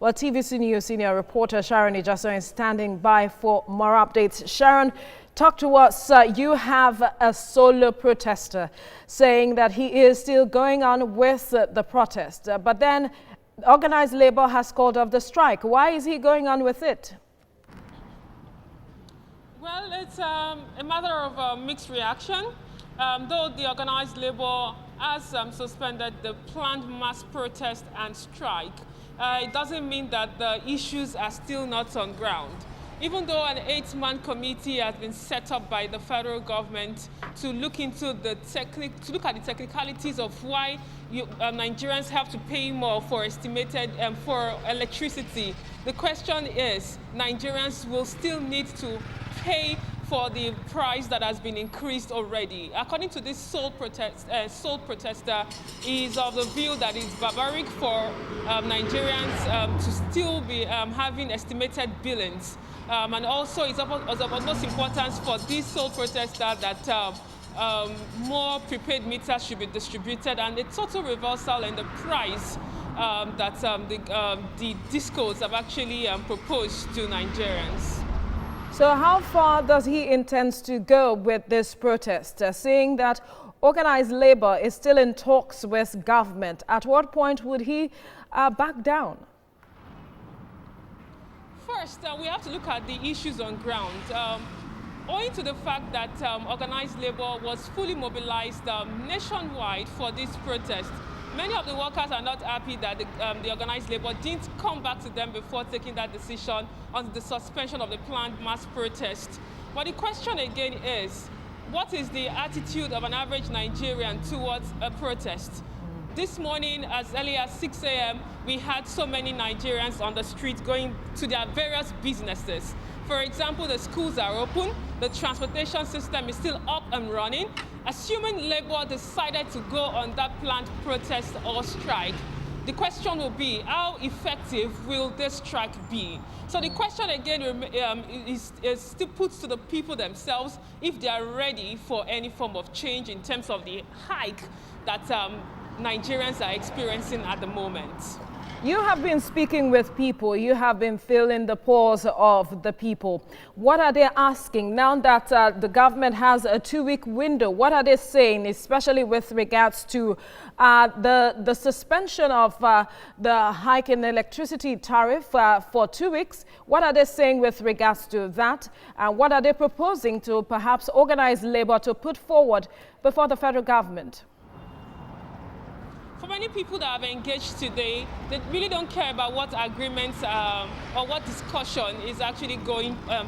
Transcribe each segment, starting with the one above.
Well, TVC News senior reporter Sharon Ijaso is standing by for more updates. Sharon, talk to us. You have a solo protester saying that he is still going on with the protest, but then Organized Labor has called off the strike. Why is he going on with it? Well, it's a matter of mixed reaction. Though the Organized Labor has suspended the planned mass protest and strike, it doesn't mean that the issues are still not on ground. Even though an 8-man committee has been set up by the federal government to look into the technicalities of why Nigerians have to pay more for for electricity, the question is Nigerians will still need to pay for the price that has been increased already. According to this sole protester, is of the view that it's barbaric for Nigerians to still be having estimated billings. And also it's of utmost importance for this sole protester that more prepaid meters should be distributed and a total reversal in the price that the discos have actually proposed to Nigerians. So how far does he intend to go with this protest, seeing that Organized Labor is still in talks with government? At what point would he back down? First, we have to look at the issues on ground. Owing to the fact that Organized Labor was fully mobilized nationwide for this protest, many of the workers are not happy that the Organized Labor didn't come back to them before taking that decision on the suspension of the planned mass protest. But the question again is, what is the attitude of an average Nigerian towards a protest? This morning, as early as 6 a.m., we had so many Nigerians on the street going to their various businesses. For example, the schools are open, the transportation system is still up and running. Assuming Labour decided to go on that planned protest or strike, the question will be, how effective will this strike be? So the question again is still put to the people themselves if they are ready for any form of change in terms of the hike that Nigerians are experiencing at the moment. You have been speaking with people, you have been feeling the pulse of the people. What are they asking now that the government has a 2-week window? What are they saying, especially with regards to the suspension of the hike in electricity tariff for 2 weeks? What are they saying with regards to that? And what are they proposing to perhaps Organize Labor to put forward before the federal government? For many people that have engaged today, they really don't care about what agreements or what discussion is actually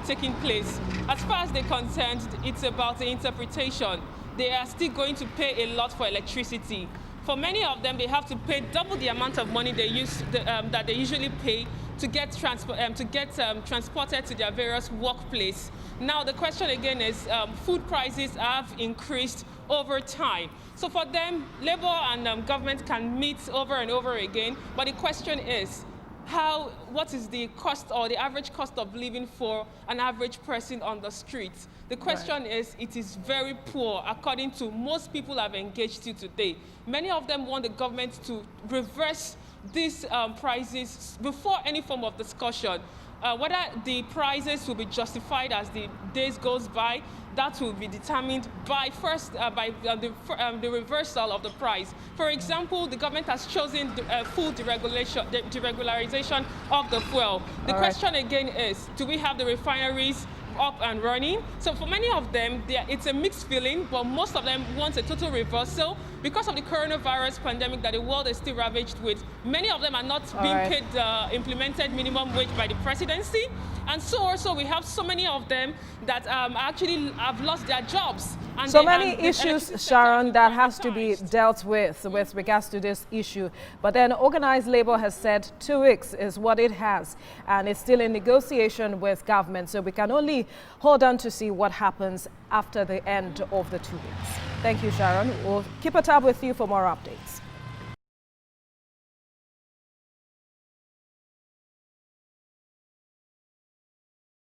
taking place. As far as they're concerned, it's about the interpretation. They are still going to pay a lot for electricity. For many of them, they have to pay double the amount of money that they usually pay to get transported to their various workplace. Now, the question again is food prices have increased over time. So for them, Labour and government can meet over and over again, but the question is, what is the cost or the average cost of living for an average person on the streets? The question is, it is very poor according to most people I've engaged to today. Many of them want the government to reverse these prices before any form of discussion. Whether the prices will be justified as the days goes by, that will be determined by the reversal of the price. For example, the government has chosen full deregularization of the fuel. The question again is, do we have the refineries up and running? So for many of them, it's a mixed feeling, but most of them want a total reversal. Because of the coronavirus pandemic that the world is still ravaged with, many of them are not being paid the implemented minimum wage by the presidency. And so also we have so many of them that actually have lost their jobs. And so many issues, Sharon, that has to be dealt with regards to this issue. But then Organized Labor has said 2 weeks is what it has, and it's still in negotiation with government. So we can only hold on to see what happens after the end of the 2 weeks. Thank you, Sharon. We'll keep a tab with you for more updates.